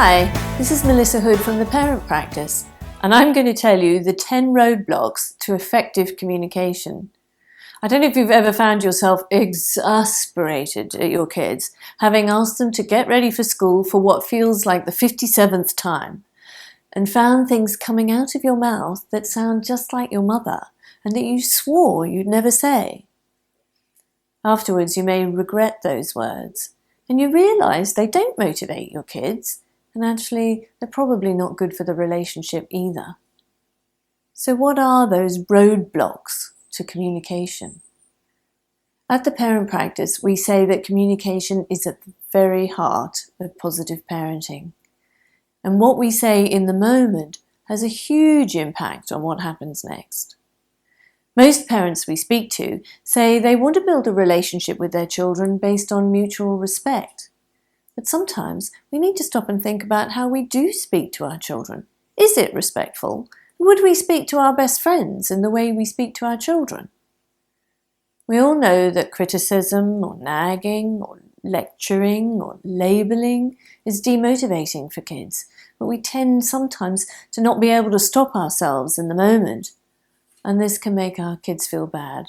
Hi, this is Melissa Hood from the Parent Practice, and I'm going to tell you the 10 roadblocks to effective communication. I don't know if you've ever found yourself exasperated at your kids, having asked them to get ready for school for what feels like the 57th time, and found things coming out of your mouth that sound just like your mother, and that you swore you'd never say. Afterwards, you may regret those words, and you realise they don't motivate your kids, and actually they're probably not good for the relationship either. So what are those roadblocks to communication? At the Parent Practice, we say that communication is at the very heart of positive parenting. And what we say in the moment has a huge impact on what happens next. Most parents we speak to say they want to build a relationship with their children based on mutual respect. But sometimes we need to stop and think about how we do speak to our children. Is it respectful? Would we speak to our best friends in the way we speak to our children? We all know that criticism or nagging or lecturing or labelling is demotivating for kids, but we tend sometimes to not be able to stop ourselves in the moment. And this can make our kids feel bad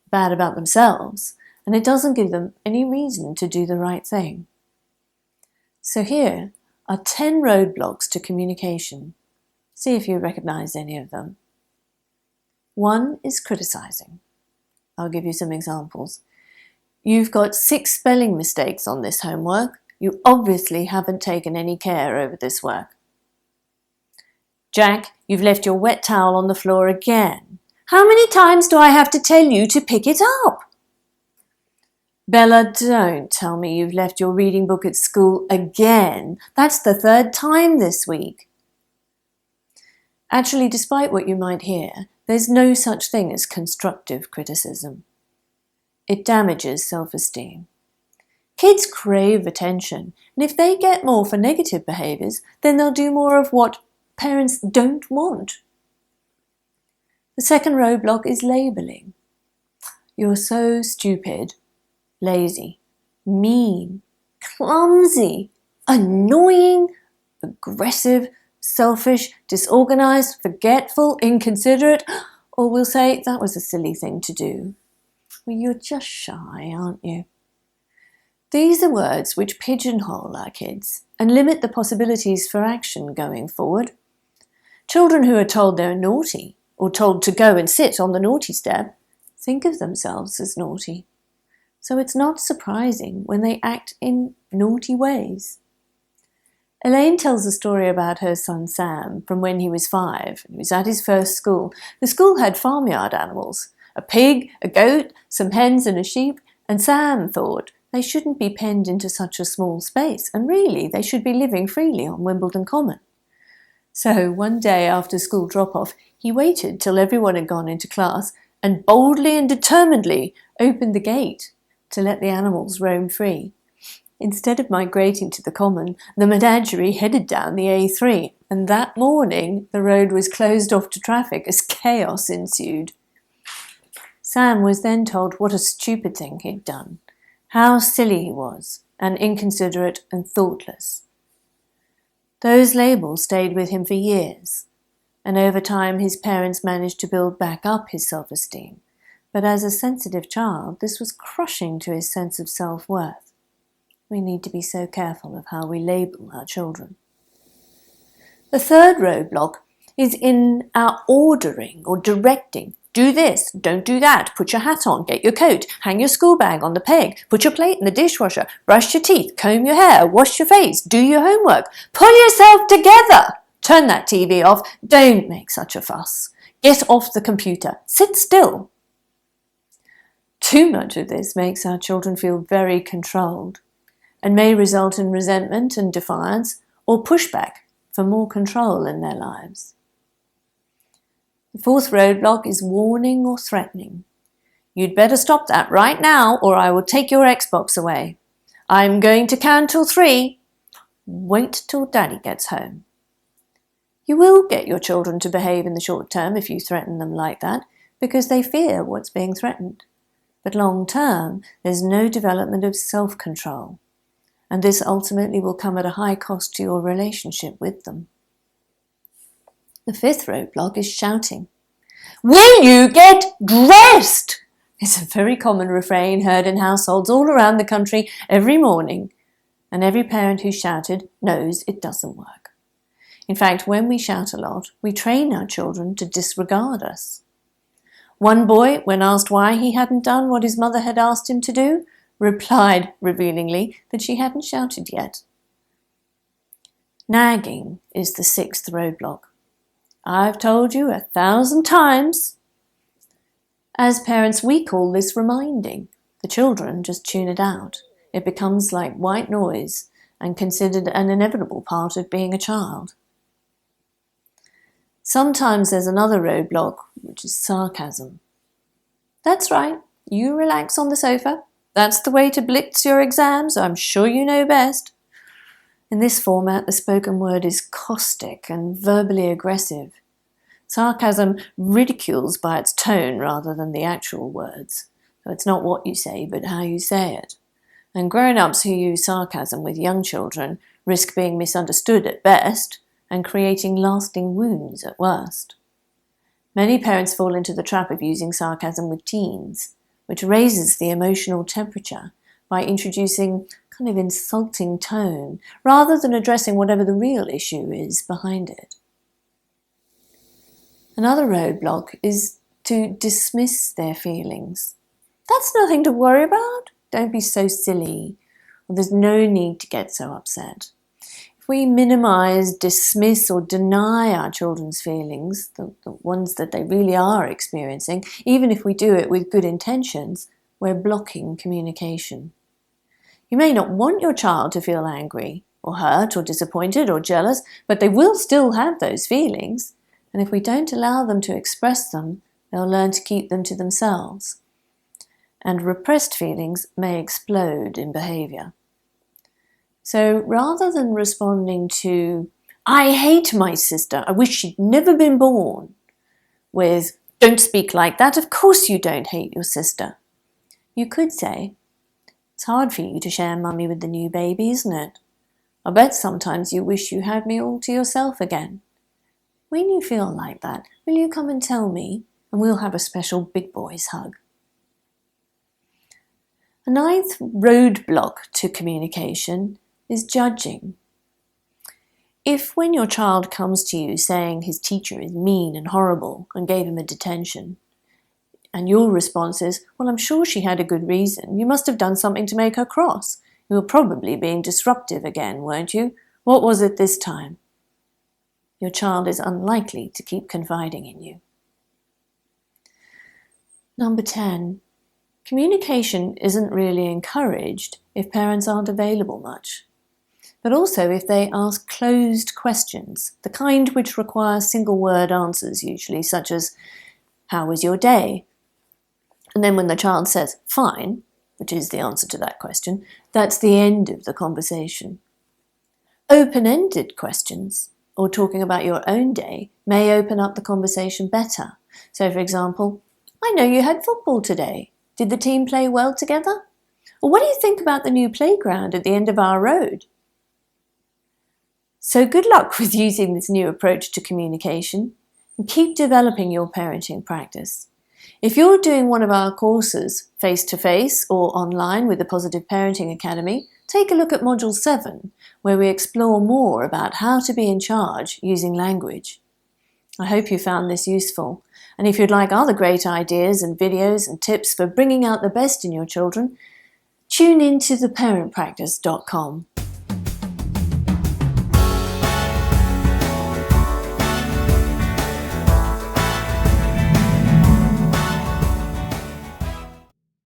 about themselves, and it doesn't give them any reason to do the right thing. So here are 10 roadblocks to communication. See if you recognize any of them. 1 is criticizing. I'll give you some examples. You've got 6 spelling mistakes on this homework. You obviously haven't taken any care over this work. Jack, you've left your wet towel on the floor again. How many times do I have to tell you to pick it up? Bella, don't tell me you've left your reading book at school again. That's the 3rd time this week. Actually, despite what you might hear, there's no such thing as constructive criticism. It damages self-esteem. Kids crave attention, and if they get more for negative behaviours, then they'll do more of what parents don't want. The second roadblock is labelling. You're so stupid, lazy, mean, clumsy, annoying, aggressive, selfish, disorganised, forgetful, inconsiderate, or we'll say that was a silly thing to do. Well, you're just shy, aren't you? These are words which pigeonhole our kids and limit the possibilities for action going forward. Children who are told they're naughty or told to go and sit on the naughty step think of themselves as naughty. So it's not surprising when they act in naughty ways. Elaine tells a story about her son Sam from when he was 5. He was at his first school. The school had farmyard animals, a pig, a goat, some hens and a sheep, and Sam thought they shouldn't be penned into such a small space, and really they should be living freely on Wimbledon Common. So one day after school drop-off, he waited till everyone had gone into class and boldly and determinedly opened the gate to let the animals roam free. Instead of migrating to the common, the menagerie headed down the A3, and that morning the road was closed off to traffic as chaos ensued. Sam was then told what a stupid thing he'd done, how silly he was, and inconsiderate and thoughtless. Those labels stayed with him for years, and over time his parents managed to build back up his self-esteem. But as a sensitive child, this was crushing to his sense of self-worth. We need to be so careful of how we label our children. The third roadblock is in our ordering or directing. Do this, don't do that, put your hat on, get your coat, hang your school bag on the peg, put your plate in the dishwasher, brush your teeth, comb your hair, wash your face, do your homework, pull yourself together, turn that TV off, don't make such a fuss, get off the computer, sit still. Too much of this makes our children feel very controlled and may result in resentment and defiance or pushback for more control in their lives. The fourth roadblock is warning or threatening. You'd better stop that right now or I will take your Xbox away. I'm going to count till 3. Wait till Daddy gets home. You will get your children to behave in the short term if you threaten them like that, because they fear what's being threatened. But long term, there's no development of self-control. and this ultimately will come at a high cost to your relationship with them. The fifth roadblock is shouting. Will you get dressed? It's a very common refrain heard in households all around the country every morning, and every parent who shouted knows it doesn't work. In fact, when we shout a lot, we train our children to disregard us. One boy, when asked why he hadn't done what his mother had asked him to do, replied revealingly that she hadn't shouted yet. Nagging is the sixth roadblock. I've told you 1,000 times. As parents, we call this reminding. The children just tune it out. It becomes like white noise and considered an inevitable part of being a child. Sometimes there's another roadblock, which is sarcasm. That's right, you relax on the sofa. That's the way to blitz your exams. I'm sure you know best. In this format, the spoken word is caustic and verbally aggressive. Sarcasm ridicules by its tone rather than the actual words. So it's not what you say, but how you say it. And grown-ups who use sarcasm with young children risk being misunderstood at best and creating lasting wounds at worst. Many parents fall into the trap of using sarcasm with teens, which raises the emotional temperature by introducing kind of insulting tone rather than addressing whatever the real issue is behind it. Another roadblock is to dismiss their feelings. That's nothing to worry about. Don't be so silly. Well, there's no need to get so upset. If we minimize, dismiss, or deny our children's feelings, the ones that they really are experiencing, even if we do it with good intentions, we're blocking communication. You may not want your child to feel angry, or hurt, or disappointed, or jealous, but they will still have those feelings. And if we don't allow them to express them, they'll learn to keep them to themselves. And repressed feelings may explode in behavior. So rather than responding to, I hate my sister, I wish she'd never been born, with, don't speak like that, of course you don't hate your sister, you could say, it's hard for you to share mummy with the new baby, isn't it? I bet sometimes you wish you had me all to yourself again. When you feel like that, will you come and tell me, and we'll have a special big boys hug. A ninth roadblock to communication is judging. If when your child comes to you saying his teacher is mean and horrible and gave him a detention, and your response is, well, I'm sure she had a good reason. You must have done something to make her cross. You were probably being disruptive again, weren't you? What was it this time? Your child is unlikely to keep confiding in you. Number 10. Communication isn't really encouraged if parents aren't available much, but also if they ask closed questions, the kind which require single-word answers usually, such as, how was your day? And then when the child says, fine, which is the answer to that question, that's the end of the conversation. Open-ended questions, or talking about your own day, may open up the conversation better. So, for example, I know you had football today. Did the team play well together? Or what do you think about the new playground at the end of our road? So good luck with using this new approach to communication, and keep developing your parenting practice. If you're doing one of our courses face-to-face or online with the Positive Parenting Academy, take a look at Module 7, where we explore more about how to be in charge using language. I hope you found this useful, and if you'd like other great ideas and videos and tips for bringing out the best in your children, tune in to theparentpractice.com.